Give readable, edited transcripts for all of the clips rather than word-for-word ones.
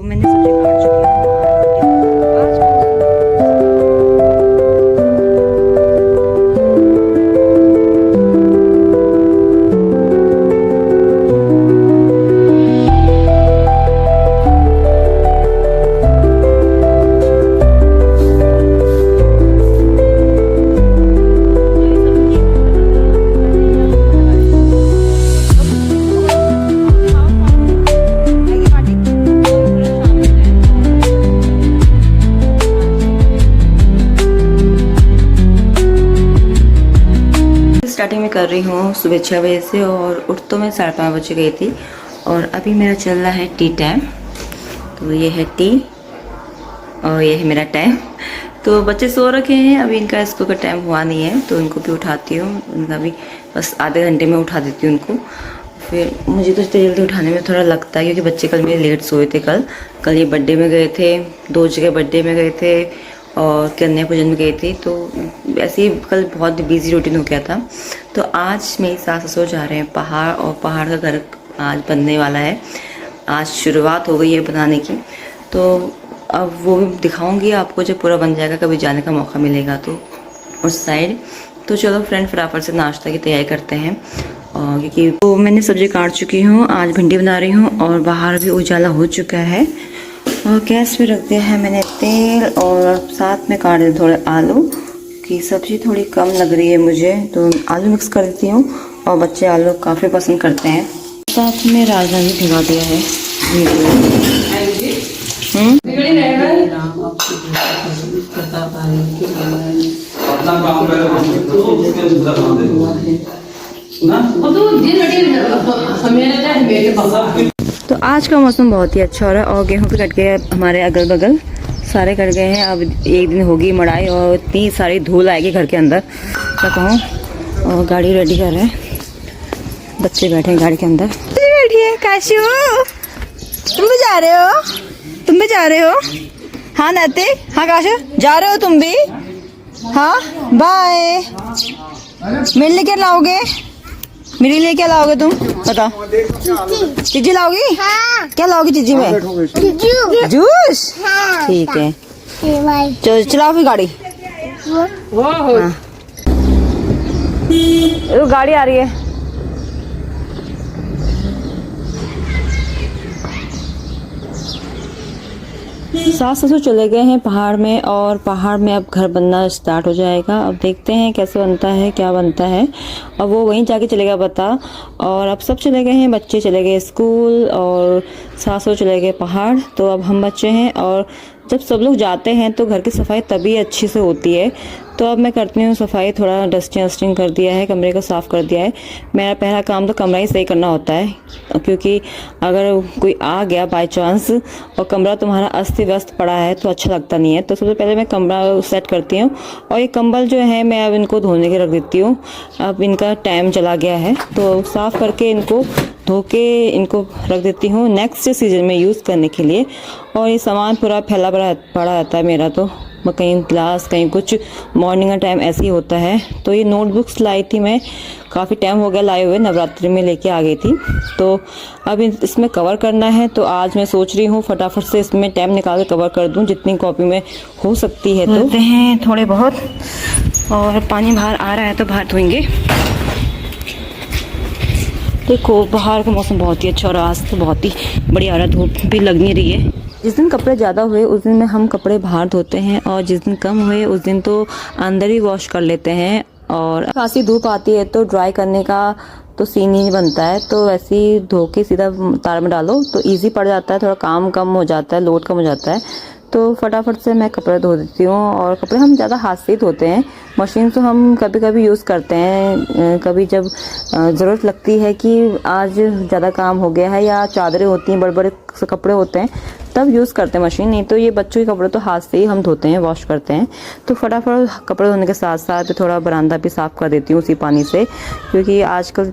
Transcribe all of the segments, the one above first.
मैंने सब्जी काट चुकी हूँ। आज स्टार्टिंग में कर रही हूँ सुबह 6 बजे से, और उठ तो मैं 5:30 बजे गई थी। और अभी मेरा चल रहा है टी टाइम। तो ये है टी और ये है मेरा टाइम। तो बच्चे सो रखे हैं, अभी इनका स्कूल का टाइम हुआ नहीं है, तो इनको भी उठाती हूँ। उनका भी बस आधे घंटे में उठा देती हूँ उनको। फिर मुझे तो इतनी जल्दी उठाने में थोड़ा लगता है, क्योंकि बच्चे कल मेरे लेट सोए थे। कल ये बर्थडे में गए थे, 2 जगह बर्थडे में गए थे और कन्या पूजन में गई थी। तो ऐसे ही कल बहुत बिजी रूटीन हो गया था। तो आज मेरी सास ससुर जा रहे हैं पहाड़, और पहाड़ का घर आज बनने वाला है। आज शुरुआत हो गई है बनाने की। तो अब वो भी दिखाऊंगी आपको जब पूरा बन जाएगा, कभी जाने का मौका मिलेगा तो उस साइड। तो चलो फ्रेंड, फटाफट से नाश्ता की तैयारी करते हैं। और क्योंकि तो मैंने सब्जी काट चुकी हूँ, आज भिंडी बना रही हूँ, और बाहर भी उजाला हो चुका है। और गैस पे रख दिया है मैंने तेल, और साथ में काट दिए थोड़े आलू की। सब्जी थोड़ी कम लग रही है मुझे, तो आलू मिक्स कर देती हूँ, और बच्चे आलू काफ़ी पसंद करते हैं। साथ में राजमा भी भिगा दिया है। तो आज का मौसम बहुत ही अच्छा हो रहा है, और गेहूं भी कट गए हमारे अगल बगल, सारे कट गए हैं। अब एक दिन होगी मड़ाई, और इतनी सारी धूल आएगी घर के अंदर, क्या कहूँ। और गाड़ी रेडी कर रहे हैं, बच्चे बैठे हैं गाड़ी के अंदर। बैठिए काशू, तुम भी जा रहे हो? तुम भी जा रहे हो? हाँ नैतिक, हाँ काशू जा रहे हो तुम भी? हाँ बाय। मेरे लिए क्या लाओगे? मेरे लिए क्या लाओगे तुम बताओ? चीजी लाओगी? हाँ। क्या लाओगी चीजी में? जूस। हाँ। ठीक है, चलो चलाओ फिर गाड़ी। हाँ। तो गाड़ी आ रही है। सास ससुर चले गए हैं पहाड़ में, और पहाड़ में अब घर बनना स्टार्ट हो जाएगा। अब देखते हैं कैसे बनता है, क्या बनता है। अब वो वहीं जाके चलेगा बता। और अब सब चले गए हैं, बच्चे चले गए स्कूल, और सास ससुर चले गए पहाड़। तो अब हम बच्चे हैं, और जब सब लोग जाते हैं तो घर की सफाई तभी अच्छी से होती है। तो अब मैं करती हूँ सफाई, थोड़ा डस्टिंग वस्टिंग कर दिया है, कमरे को साफ़ कर दिया है। मेरा पहला काम तो कमरा ही सही करना होता है, क्योंकि अगर कोई आ गया बाय चांस और कमरा तुम्हारा अस्त व्यस्त पड़ा है तो अच्छा लगता नहीं है। तो सबसे पहले मैं कमरा सेट करती हूँ, और ये कंबल जो है मैं अब इनको धोने के रख देती हूँ। अब इनका टाइम चला गया है, तो साफ़ करके इनको धो के इनको रख देती हूँ नेक्स्ट सीजन में यूज़ करने के लिए। और ये सामान पूरा फैला पड़ा रहता है मेरा, तो कहीं ग्लास कहीं कुछ, मॉर्निंग का टाइम ऐसे ही होता है। तो ये नोटबुक्स लाई थी मैं, काफ़ी टाइम हो गया लाए हुए, नवरात्रि में लेके आ गई थी। तो अब इसमें कवर करना है, तो आज मैं सोच रही हूँ फटाफट से इसमें टाइम निकाल के कवर कर दूँ जितनी कॉपी में हो सकती है। तो धोते हैं थोड़े बहुत, और पानी बाहर आ रहा है तो बाहर धोएंगे। देखो बाहर का मौसम बहुत ही अच्छा, और आज तो बहुत ही बढ़िया आ रहा है, धूप भी लग नहीं रही है। जिस दिन कपड़े ज़्यादा हुए उस दिन में हम कपड़े बाहर धोते हैं, और जिस दिन कम हुए उस दिन तो अंदर ही वॉश कर लेते हैं। और खासी धूप आती है तो ड्राई करने का तो सीन ही नहीं बनता है, तो वैसे ही धो के सीधा तार में डालो तो इजी पड़ जाता है, थोड़ा काम कम हो जाता है, लोड कम हो जाता है। तो फटाफट से मैं कपड़े धो देती हूँ। और कपड़े हम ज़्यादा हाथ से ही धोते हैं, मशीन तो हम कभी कभी यूज़ करते हैं, कभी जब ज़रूरत लगती है कि आज ज़्यादा काम हो गया है, या चादरें होती हैं, बड़े बड़े कपड़े होते हैं, तब यूज़ करते हैं मशीन। नहीं तो ये बच्चों के कपड़े तो हाथ से ही हम धोते हैं, वॉश करते हैं। तो फटाफट कपड़े धोने के साथ साथ थोड़ा बरामदा भी साफ़ कर देती हूँ उसी पानी से, क्योंकि आजकल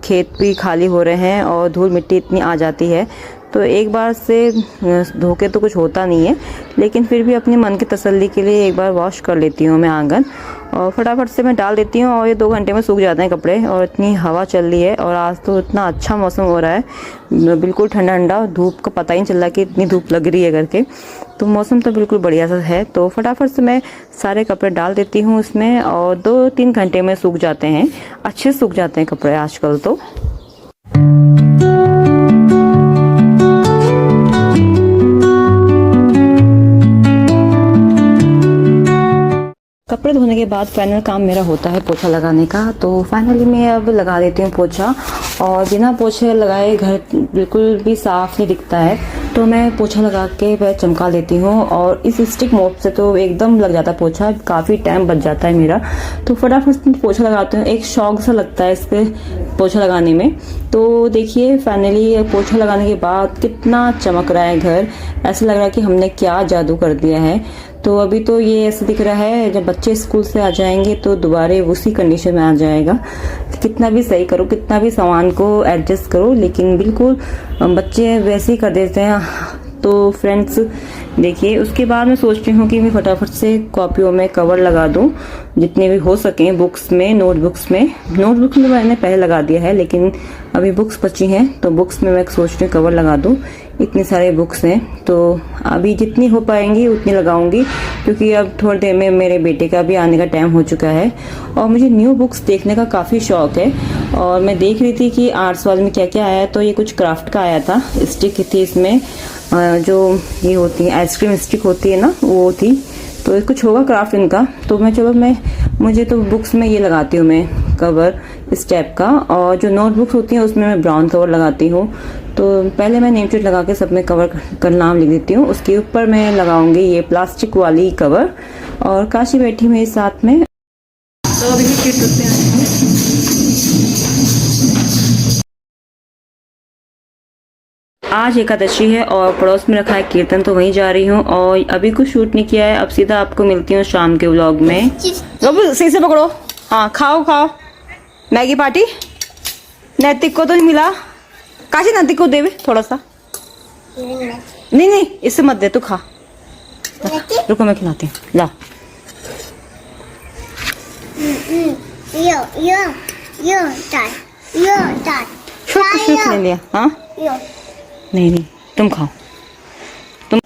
खेत भी खाली हो रहे हैं और धूल मिट्टी इतनी आ जाती है। तो एक बार से धो के तो कुछ होता नहीं है, लेकिन फिर भी अपने मन की तसल्ली के लिए एक बार वॉश कर लेती हूँ मैं आंगन। और फटाफट से मैं डाल देती हूँ और ये 2 घंटे में सूख जाते हैं कपड़े। और इतनी हवा चल रही है और आज तो इतना अच्छा मौसम हो रहा है, बिल्कुल ठंडा ठंडा, धूप का पता ही नहीं चल रहा कि इतनी धूप लग रही है करके। तो मौसम तो बिल्कुल बढ़िया सा है। तो फटाफट से मैं सारे कपड़े डाल देती हूँ उसमें और 2-3 घंटे में सूख जाते हैं, अच्छे सूख जाते हैं कपड़े आजकल तो। कपड़े धोने के बाद फाइनल काम मेरा होता है पोछा लगाने का। तो फाइनली मैं अब लगा देती हूँ पोछा, और बिना पोछे लगाए घर बिल्कुल भी साफ नहीं दिखता है। तो मैं पोछा लगा के वह चमका लेती हूँ, और इस स्टिक मोप से तो एकदम लग जाता है पोछा, काफ़ी टाइम बच जाता है मेरा। तो फटाफट से पोछा लगाती हूँ, एक शौक सा लगता है इसके पोछा लगाने में। तो देखिए फाइनली पोछा लगाने के बाद कितना चमक रहा है घर, ऐसा लग रहा है कि हमने क्या जादू कर दिया है। तो अभी तो ये ऐसा दिख रहा है, जब बच्चे स्कूल से आ जाएंगे तो दोबारा उसी कंडीशन में आ जाएगा। कितना भी सही करो, कितना भी सामान को एडजस्ट करो, लेकिन बिल्कुल बच्चे वैसे ही कर देते हैं। तो फ्रेंड्स देखिए, उसके बाद मैं सोचती हूँ कि मैं फटाफट से कॉपियों में कवर लगा दूँ, जितने भी हो सके बुक्स में, नोटबुक्स में मैंने पहले लगा दिया है, लेकिन अभी बुक्स बची हैं तो बुक्स में मैं सोच रही हूँ कवर लगा दूँ। इतनी सारे बुक्स हैं तो अभी जितनी हो पाएंगी उतनी लगाऊंगी, क्योंकि अब थोड़ी देर में मेरे बेटे का भी आने का टाइम हो चुका है। और मुझे न्यू बुक्स देखने का काफ़ी शौक है, और मैं देख रही थी कि आर्ट्स वाले में क्या क्या आया। तो ये कुछ क्राफ्ट का आया था, स्टिक थी इसमें, जो ये होती है आइसक्रीम स्टिक होती है ना, वो थी। तो कुछ होगा क्राफ्ट इनका। तो मुझे तो बुक्स में ये लगाती हूँ मैं कवर इस टाइप का, और जो नोटबुक्स होती हैं उसमें मैं ब्राउन कवर लगाती हूँ। तो पहले मैं नेम प्लेट लगा के सब में कवर का नाम लिख देती हूँ, उसके ऊपर मैं लगाऊंगी ये प्लास्टिक वाली कवर। और काशी बैठी मेरे साथ में, तो अभी आज एकादशी है और पड़ोस में रखा है कीर्तन, तो वहीं जा रही हूँ। और अभी कुछ शूट नहीं किया है, अब सीधा आपको मिलती हूँ शाम के व्लॉग में। सही से पकड़ो, हाँ खाओ मैगी पार्टी। नैतिक को तो नहीं मिला, काशी नैतिक को दे थोड़ा सा। नहीं इससे मत दे, तू खा। रुको मैं खिलाती हूँ, ला। ले लिया, हाँ नहीं तुम खाओ तुम।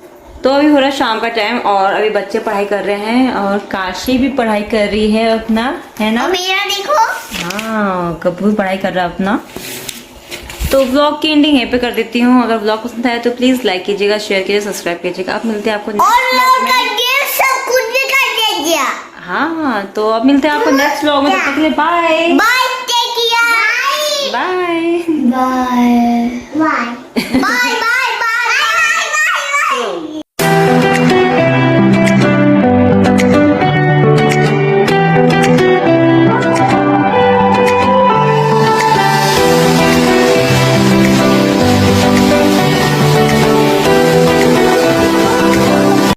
तो अभी हो रहा है शाम का टाइम, और अभी बच्चे पढ़ाई कर रहे हैं, और काशी भी पढ़ाई कर रही है अपना, है ना? मेरा देखो, हाँ कपूर पढ़ाई कर रहा है अपना। तो व्लॉग की एंडिंग यहीं पे कर देती हूँ। अगर व्लॉग पसंद आया तो प्लीज लाइक कीजिएगा, शेयर कीजिएगा, सब्सक्राइब कीजिएगा। आप मिलते हैं आपको सब कुछ भी कर दीजिए। हाँ तो अब मिलते हैं आपको नेक्स्ट व्लॉग में, तब तक के लिए bye bye, take care, bye bye.